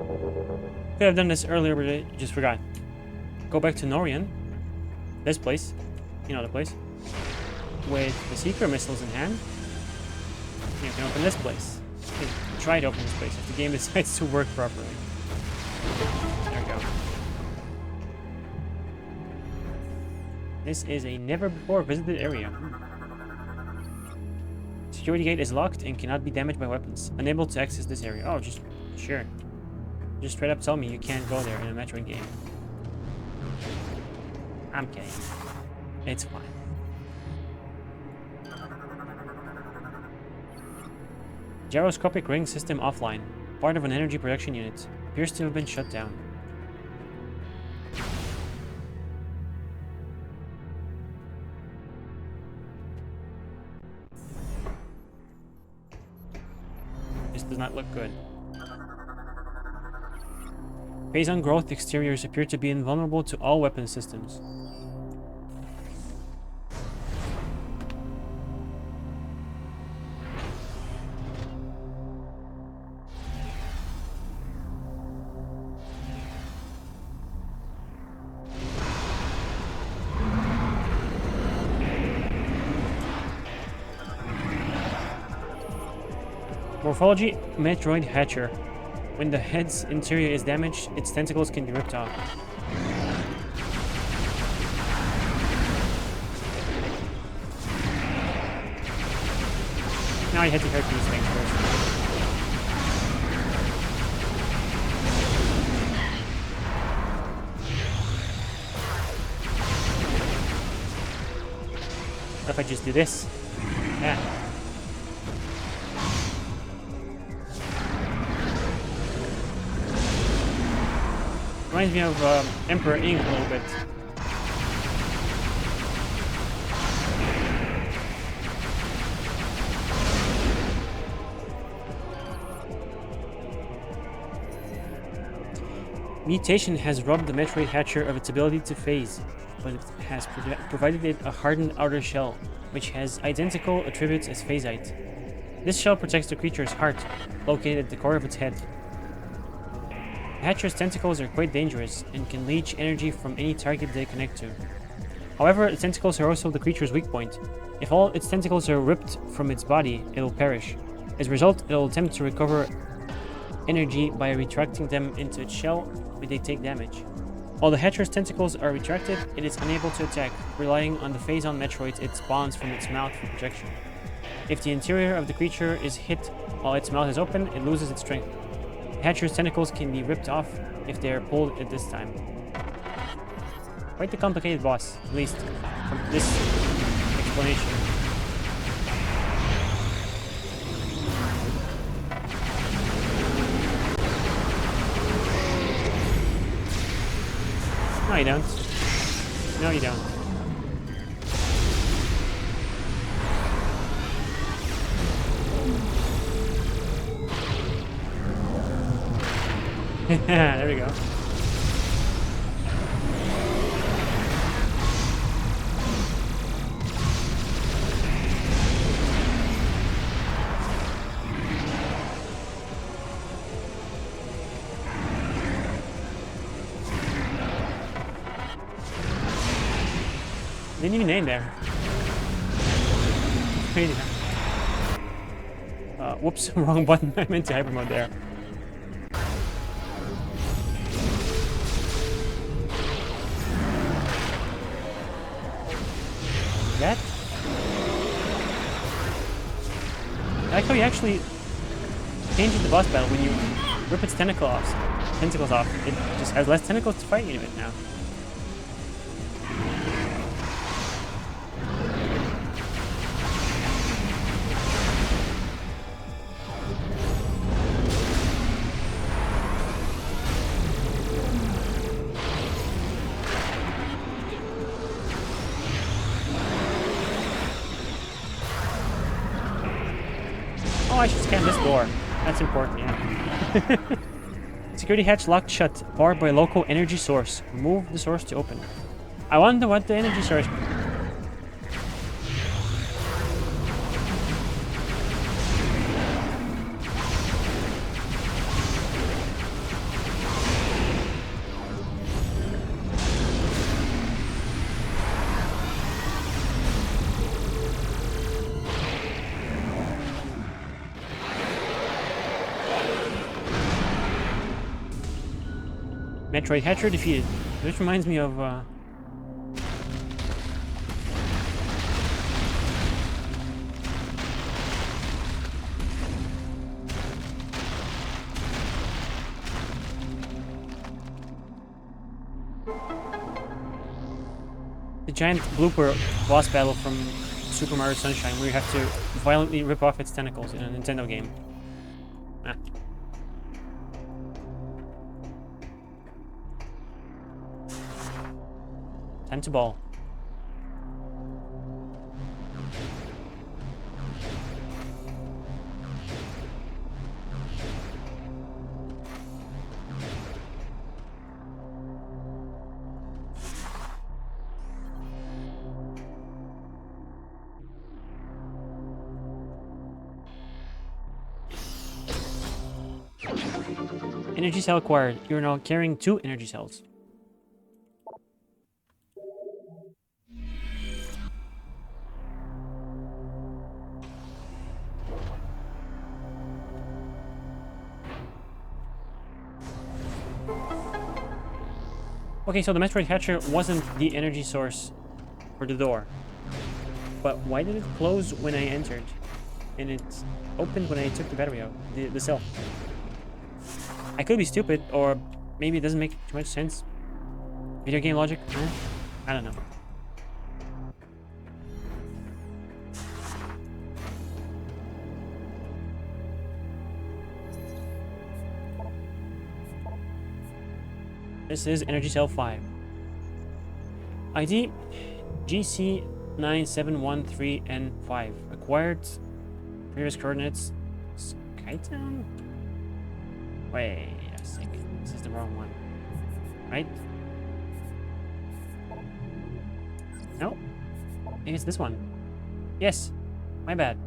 Could have done this earlier, but I just forgot. Go back to Norian. This place. You know the place. With the secret missiles in hand. You can open this place. You can try to open this place if the game decides to work properly. There we go. This is a never before visited area. Security gate is locked and cannot be damaged by weapons. Unable to access this area. Oh, just sure. Just straight up tell me you can't go there in a Metroid game. I'm kidding. It's fine. Gyroscopic ring system offline. Part of an energy production unit. Appears to have been shut down. This does not look good. Phase on growth exteriors appear to be invulnerable to all weapon systems. Morphology Metroid Hatcher. When the head's interior is damaged, its tentacles can be ripped off. Now you have to hurt these things first. What if I just do this? Yeah. Reminds me of Emperor Ink a little bit. Mutation has robbed the Metroid Hatcher of its ability to phase, but it has provided it a hardened outer shell, which has identical attributes as phasite. This shell protects the creature's heart, located at the core of its head. The Hatcher's tentacles are quite dangerous and can leech energy from any target they connect to. However, the tentacles are also the creature's weak point. If all its tentacles are ripped from its body, it will perish. As a result, it will attempt to recover energy by retracting them into its shell when they take damage. While the Hatcher's tentacles are retracted, it is unable to attack, relying on the phase-on Metroids it spawns from its mouth for protection. If the interior of the creature is hit while its mouth is open, it loses its strength. The Hatcher's tentacles can be ripped off if they are pulled at this time. Quite the complicated boss, at least from this explanation. No, you don't. No, you don't. There we go. Didn't even name there. Crazy. Whoops, wrong button. I meant to hyper mode there. That? I like how you actually changes the boss battle when you rip its tentacles off. It just has less tentacles to fight you with now. Oh, I should scan this door. That's important, yeah. Security hatch locked shut, barred by local energy source. Remove the source to open. I wonder what the energy source... Metroid Hatcher defeated. This reminds me of the giant blooper boss battle from Super Mario Sunshine, where you have to violently rip off its tentacles in a Nintendo game. Ah. Time to ball. Energy cell acquired. You're now carrying 2 energy cells. Okay, so the Metroid Hatcher wasn't the energy source for the door. But why did it close when I entered? And it opened when I took the battery out, the cell. I could be stupid, or maybe it doesn't make too much sense. Video game logic? I don't know. This is Energy Cell 5. ID GC9713N5. Acquired previous coordinates. Skytown? Wait a second. This is the wrong one. Right? No. Maybe it's this one. Yes. My bad.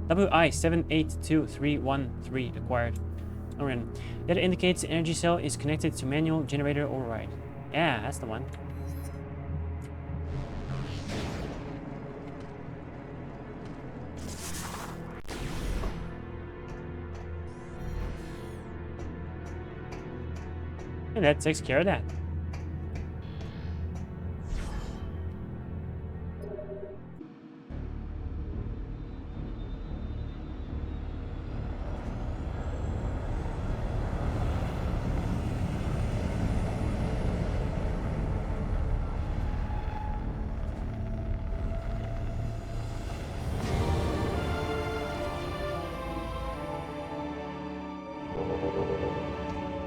WI782313 acquired. Orin. That indicates the energy cell is connected to manual generator override. Yeah, that's the one. And that takes care of that.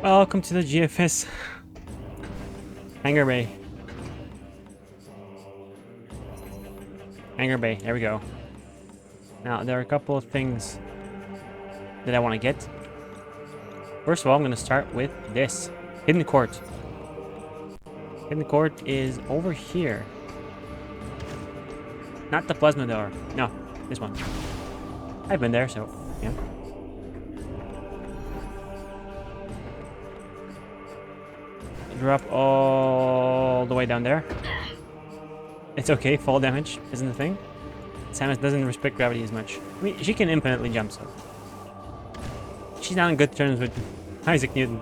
Welcome to the GFS Hangar Bay. Hangar Bay, there we go. Now, there are a couple of things that I want to get. First of all, I'm going to start with this. Hidden Court. Hidden Court is over here. Not the plasma door. No, this one. I've been there, so, yeah. Drop all the way down there. It's okay, fall damage isn't the thing. Samus doesn't respect gravity as much. I mean, she can infinitely jump, so. She's not on good terms with Isaac Newton.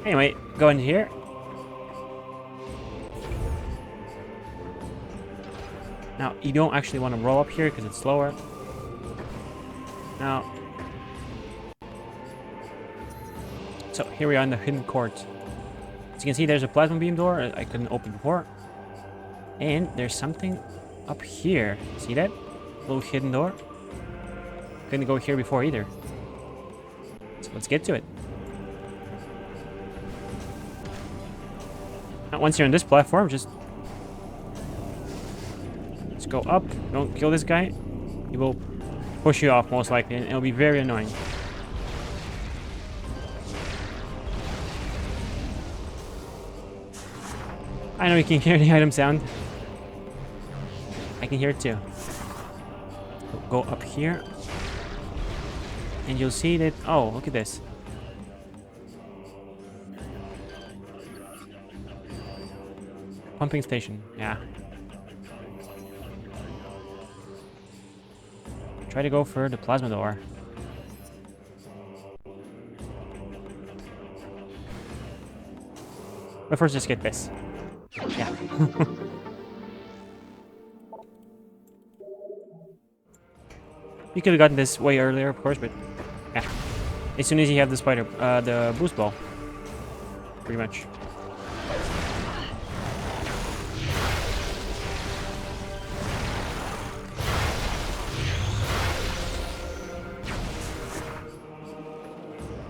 Anyway, go in here. Now, you don't actually want to roll up here because it's slower. Now. So, here we are in the Hidden Court. As you can see, there's a plasma beam door I couldn't open before. And there's something up here. See that? Little hidden door. Couldn't go here before either. So let's get to it. Now, once you're on this platform, just let's go up. Don't kill this guy. He will push you off most likely, and it'll be very annoying. I know you can hear the item sound. I can hear it too. Go up here. And you'll see that... Oh, look at this. Pumping station. Yeah. Try to go for the plasma door. But first, let's get this. Yeah. You could have gotten this way earlier, of course, but yeah. As soon as you have the spider, the boost ball, pretty much.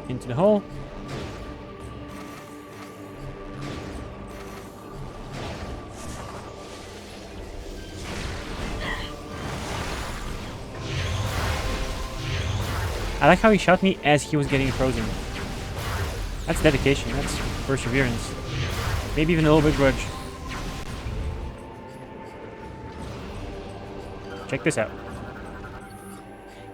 Into the hole. I like how he shot me as he was getting frozen. That's dedication, that's perseverance. Maybe even a little bit grudge. Check this out.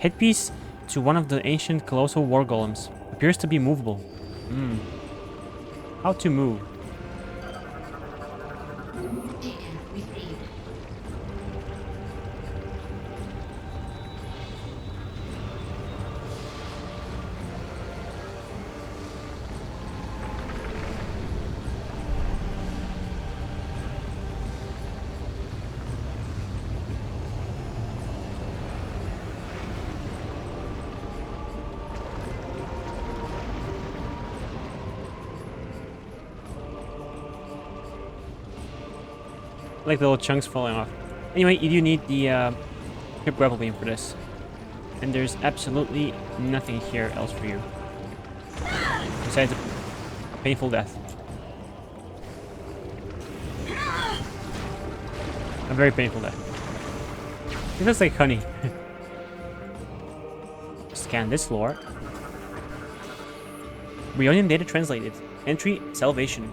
Headpiece to one of the ancient colossal war golems. Appears to be movable. How to move? Like the little chunks falling off. Anyway, you do need the hip grapple beam for this. And there's absolutely nothing here else for you. Besides a painful death. A very painful death. It looks like honey. Scan this lore. Bryonian data translated. Entry, salvation.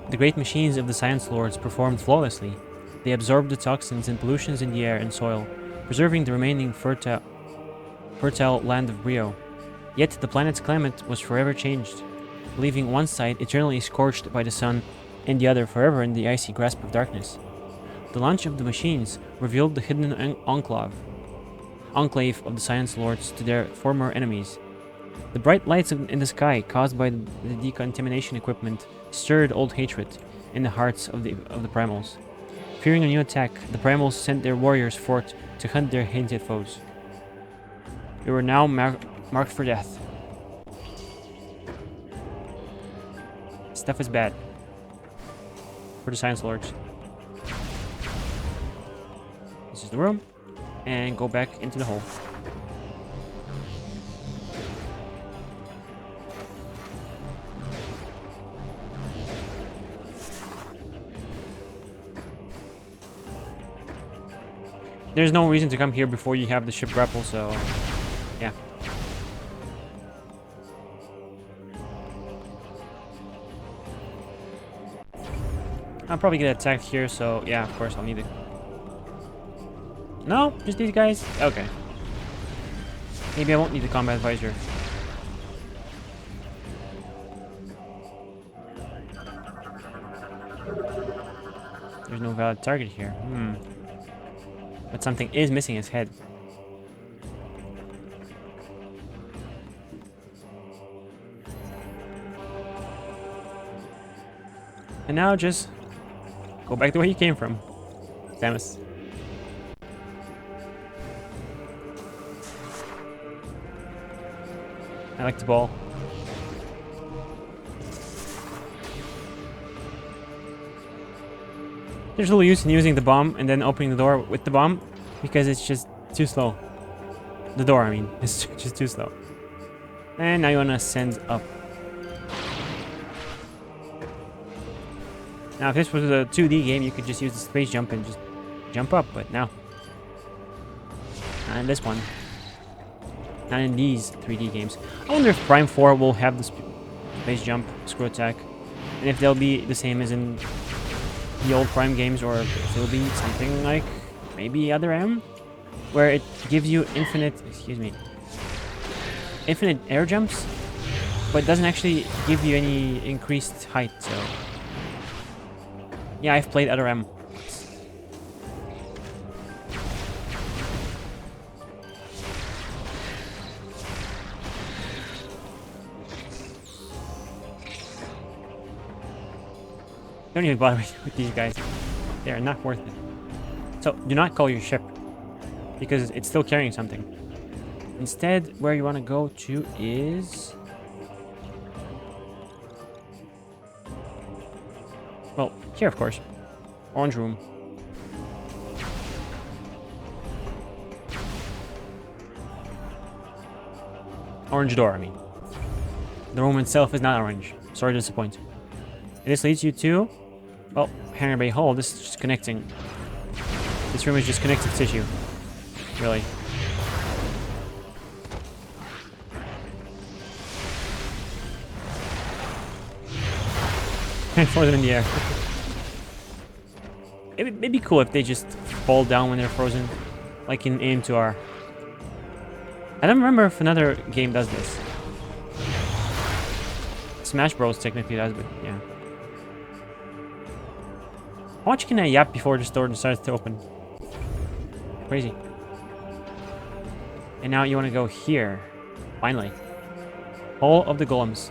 The great machines of the Science Lords performed flawlessly. They absorbed the toxins and pollutions in the air and soil, preserving the remaining fertile land of Bryyo. Yet the planet's climate was forever changed, leaving one side eternally scorched by the sun and the other forever in the icy grasp of darkness. The launch of the machines revealed the hidden enclave of the Science Lords to their former enemies. The bright lights in the sky caused by the decontamination equipment stirred old hatred in the hearts of the primals. Fearing a new attack, the primals sent their warriors forth to hunt their hated foes. They were now marked for death. Stuff is bad for the Science Lords. This is the room, and go back into the hole. There's no reason to come here before you have the ship grapple, so yeah. I'll probably get attacked here, so yeah, of course I'll need it. No? Just these guys? Okay. Maybe I won't need the combat visor. There's no valid target here. But something is missing his head. And now just go back the way you came from, Samus. I like the ball. There's little use in using the bomb and then opening the door with the bomb because it's just too slow. The door, I mean, it's just too slow. And now you want to ascend up. Now, if this was a 2D game, you could just use the space jump and just jump up, but no. Not in this one. Not in these 3D games. I wonder if Prime 4 will have the space jump, screw attack, and if they'll be the same as in the old Prime games, or if it'll be something like maybe Other M, where it gives you infinite air jumps, but doesn't actually give you any increased height. So yeah, I've played Other M. Don't even bother with these guys. They are not worth it. So, do not call your ship, because it's still carrying something. Instead, where you want to go to is... well, here, of course. Orange room. Orange door, I mean. The room itself is not orange. Sorry to disappoint. This leads you to... well, Hangar Bay Hall. This is just connecting. This room is just connective tissue. Really. And frozen in the air. It'd be cool if they just fall down when they're frozen. Like in AM2R. I don't remember if another game does this. Smash Bros technically does, but yeah. How much can I yap before the door decides to open? Crazy. And now you want to go here. Finally. Hall of the Golems.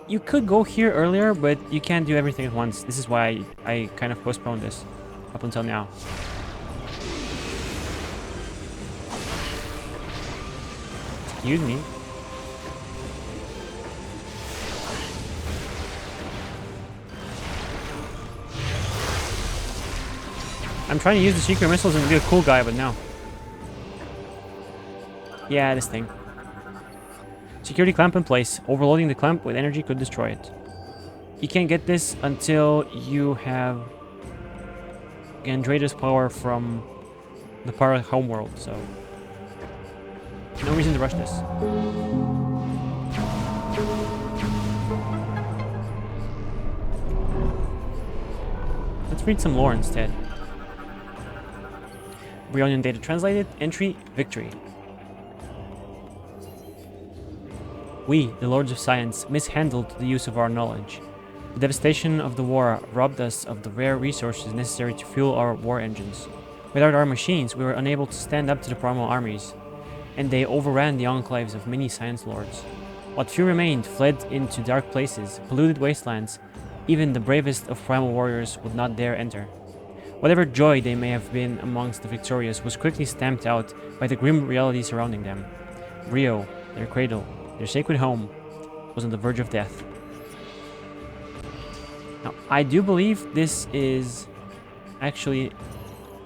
You could go here earlier, but you can't do everything at once. This is why I kind of postponed this up until now. Excuse me. I'm trying to use the secret missiles and be a cool guy, but no. Yeah, this thing. Security clamp in place. Overloading the clamp with energy could destroy it. You can't get this until you have Gandrada's power from the Pirate homeworld, so no reason to rush this. Let's read some lore instead. Bryonian data translated. Entry, victory. We, the Lords of Science, mishandled the use of our knowledge. The devastation of the war robbed us of the rare resources necessary to fuel our war engines. Without our machines, we were unable to stand up to the primal armies, and they overran the enclaves of many science lords. What few remained fled into dark places, polluted wastelands. Even the bravest of primal warriors would not dare enter. Whatever joy they may have been amongst the victorious was quickly stamped out by the grim reality surrounding them. Bryyo, their cradle, their sacred home, was on the verge of death. Now, I do believe this is actually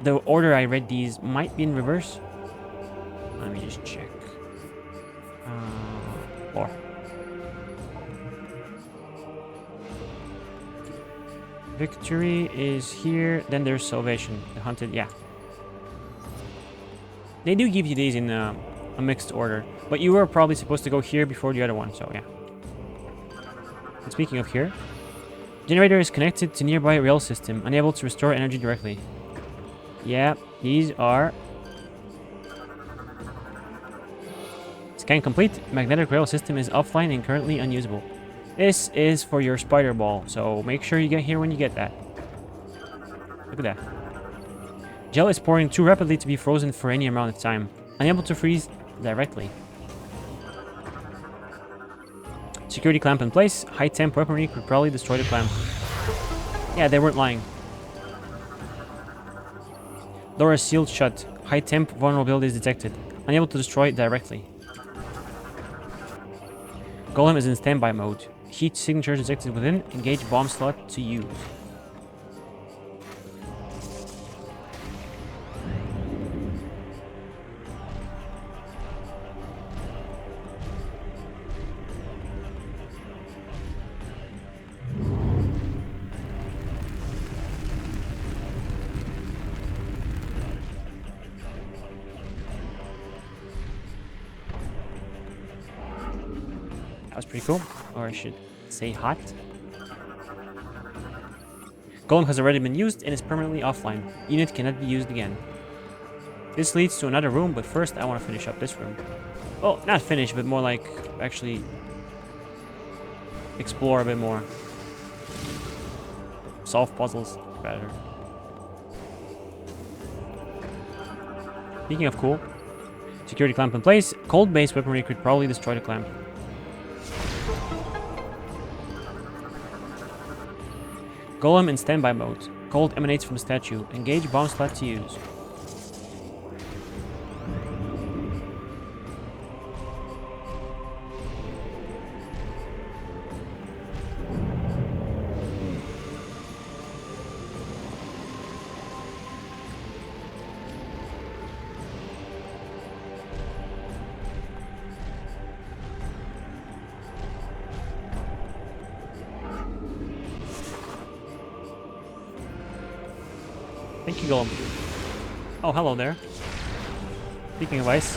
the order I read these might be in reverse. Let me just check. 4. Victory is here. Then there's Salvation. The Hunted, yeah. They do give you these in a mixed order. But you were probably supposed to go here before the other one, so yeah. And speaking of here, generator is connected to nearby rail system, unable to restore energy directly. Yeah, these are... Scan complete. Magnetic rail system is offline and currently unusable. This is for your spider ball, so make sure you get here when you get that. Look at that. Gel is pouring too rapidly to be frozen for any amount of time. Unable to freeze directly. Security clamp in place. High temp weaponry could probably destroy the clamp. Yeah, they weren't lying. Door is sealed shut. High temp vulnerability is detected. Unable to destroy it directly. Golem is in standby mode. Heat signature detected within. Engage bomb slot to use. That was pretty cool. Or I should say hot. Golem has already been used and is permanently offline. Unit cannot be used again. This leads to another room, but first I want to finish up this room. Oh, not finish, but more like actually explore a bit more. Solve puzzles better. Speaking of cool, security clamp in place. Cold-based weaponry could probably destroy the clamp. Golem in standby mode. Cold emanates from the statue. Engage bomb slot to use. Thank you, Golem. Oh, hello there. Speaking of ice.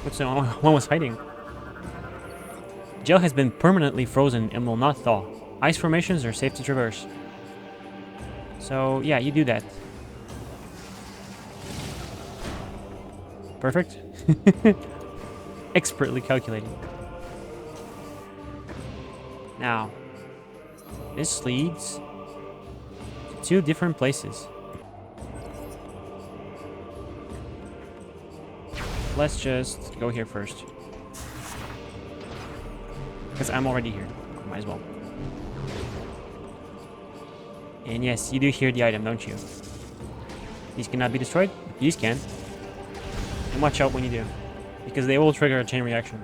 What's the one was hiding? Gel has been permanently frozen and will not thaw. Ice formations are safe to traverse. So, yeah, you do that. Perfect. Expertly calculating. Now, this leads to 2 different places. Let's just go here first. Because I'm already here. Might as well. And yes, you do hear the item, don't you? These cannot be destroyed. These can. And watch out when you do. Because they will trigger a chain reaction.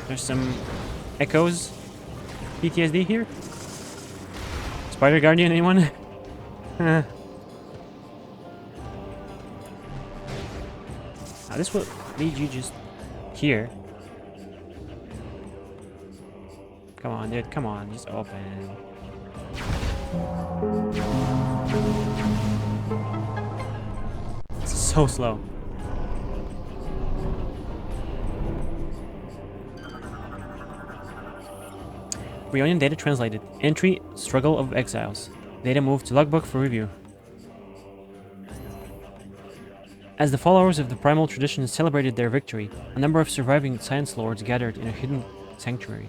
There's some echoes. PTSD here. Spider Guardian, anyone? Now this will lead you just here. Come on, dude. Come on. Just open. It's so slow. Bryonian data translated. Entry, Struggle of Exiles. Data moved to logbook for review. As the followers of the primal tradition celebrated their victory, a number of surviving science lords gathered in a hidden sanctuary.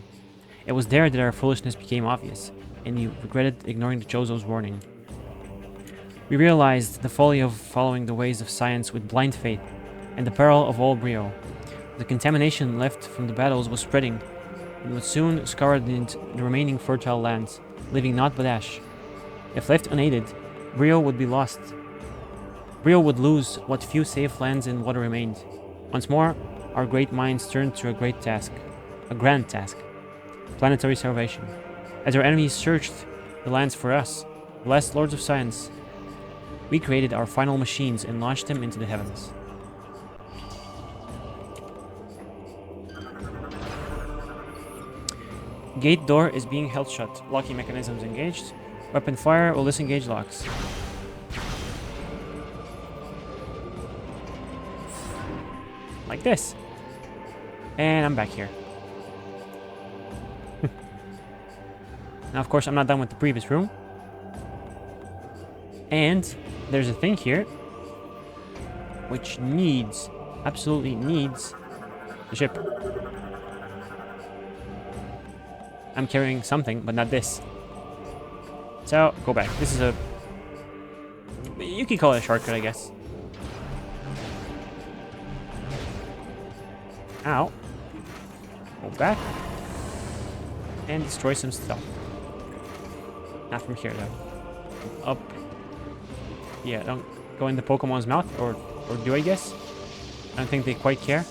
It was there that our foolishness became obvious, and we regretted ignoring the Chozo's warning. We realized the folly of following the ways of science with blind faith, and the peril of all Bryyo. The contamination left from the battles was spreading, and would soon scour the remaining fertile lands, leaving naught but ash. If left unaided, Bryyo would be lost. Bryyo would lose what few safe lands and water remained. Once more, our great minds turned to a great task. A grand task. Planetary salvation. As our enemies searched the lands for us, the last lords of science, we created our final machines and launched them into the heavens. Gate door is being held shut. Locking mechanisms engaged. Weapon fire will disengage locks. Like this. And I'm back here. Now, of course, I'm not done with the previous room. And there's a thing here which needs, absolutely needs, the ship. I'm carrying something, but not this. So, go back. This is a... You could call it a shortcut, I guess. Ow. Go back. And destroy some stuff. Not from here, though. Up. Yeah, don't go in the Pokemon's mouth, or do I guess? I don't think they quite care.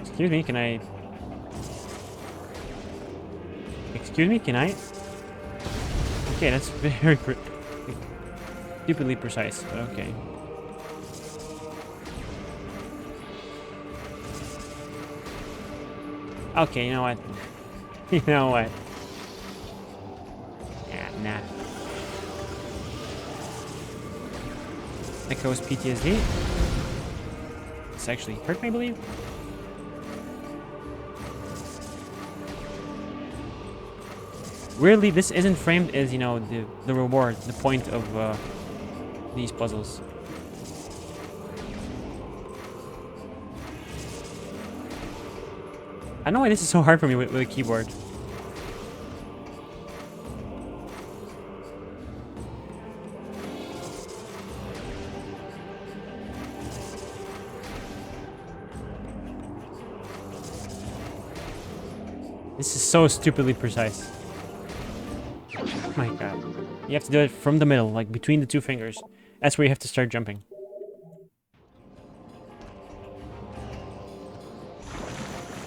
Excuse me, can I... Excuse me, can I... Okay, that's very stupidly precise, but okay. Okay, you know what? You know what? Nah. Echoes PTSD. This actually hurt me, I believe. Weirdly, this isn't framed as, you know, the reward, the point of these puzzles. I don't know why this is so hard for me with a keyboard. This is so stupidly precise. Oh my god. You have to do it from the middle, like between the two fingers. That's where you have to start jumping.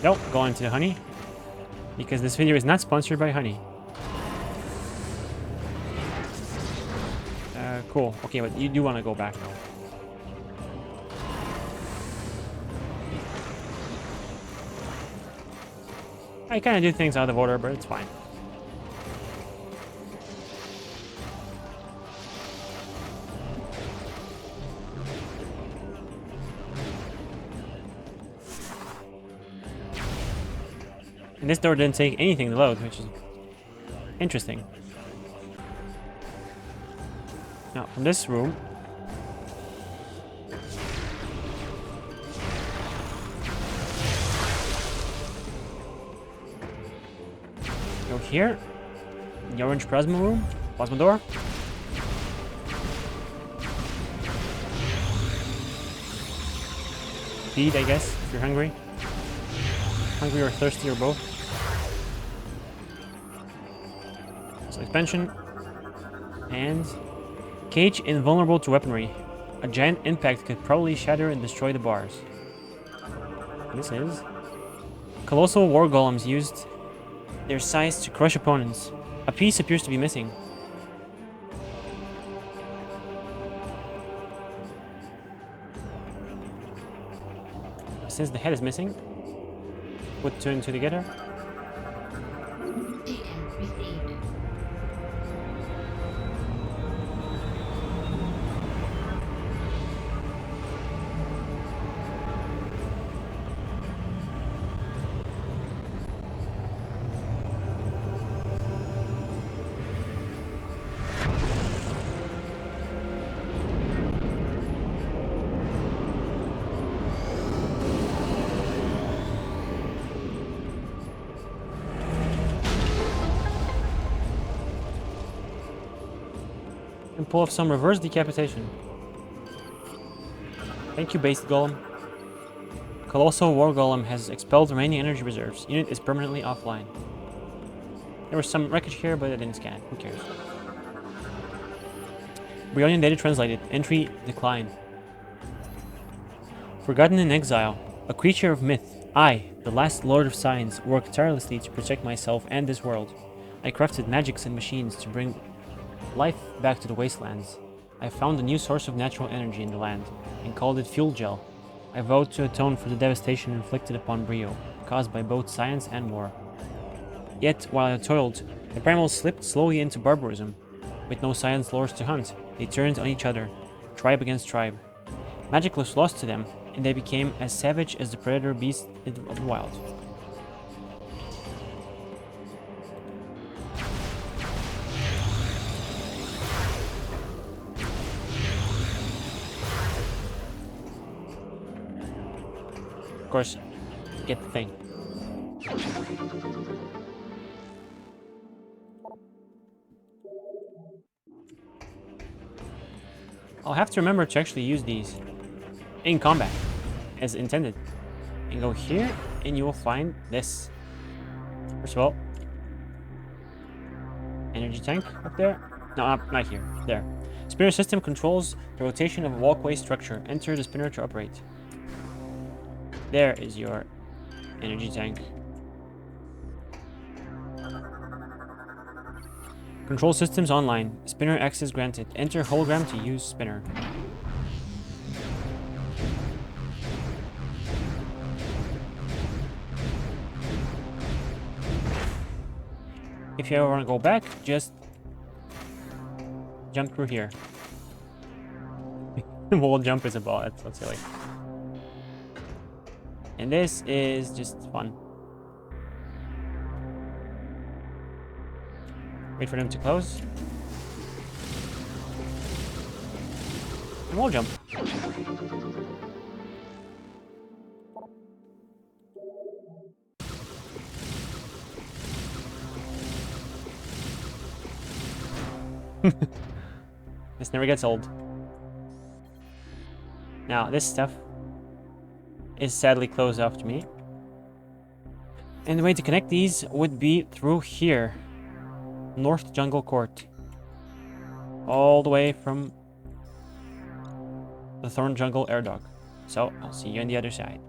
Nope, go on to the honey. Because this video is not sponsored by honey. Cool. Okay, but you do want to go back though. I kind of do things out of order, but it's fine. And this door didn't take anything to load, which is interesting. Now, from this room... Go here. The orange plasma room. Plasma door. Feed, I guess, if you're hungry. Hungry or thirsty or both. So expansion. And... Cage invulnerable to weaponry. A giant impact could probably shatter and destroy the bars. This is... Colossal war golems used their size to crush opponents. A piece appears to be missing. Since the head is missing, put two and two together. And pull off some reverse decapitation. Thank you, based golem. Colossal war golem has expelled remaining energy reserves. Unit is permanently offline. There was some wreckage here, but I didn't scan. Who cares? Bryonian data translated. Entry decline. Forgotten in exile. A creature of myth. I, the last lord of science, worked tirelessly to protect myself and this world. I crafted magics and machines to bring life back to the wastelands. I found a new source of natural energy in the land and called it fuel gel. I vowed to atone for the devastation inflicted upon Bryyo, caused by both science and war. Yet, while I toiled, the primals slipped slowly into barbarism. With no science lords to hunt, they turned on each other, tribe against tribe. Magic was lost to them, and they became as savage as the predator beasts of the wild. Of course, get the thing. I'll have to remember to actually use these in combat as intended. And go here, and you will find this. First of all, energy tank up there. No, not here. There. Spinner system controls the rotation of a walkway structure. Enter the spinner to operate. There is your energy tank. Control systems online. Spinner access granted. Enter hologram to use spinner. If you ever want to go back, just jump through here. Wall jump is a ball. That's silly. And this is just fun. Wait for them to close. And wall jump. This never gets old. Now, this stuff is sadly closed off to me. And the way to connect these would be through here. North Jungle Court. All the way from the Thorn Jungle Air Dock. So, I'll see you on the other side.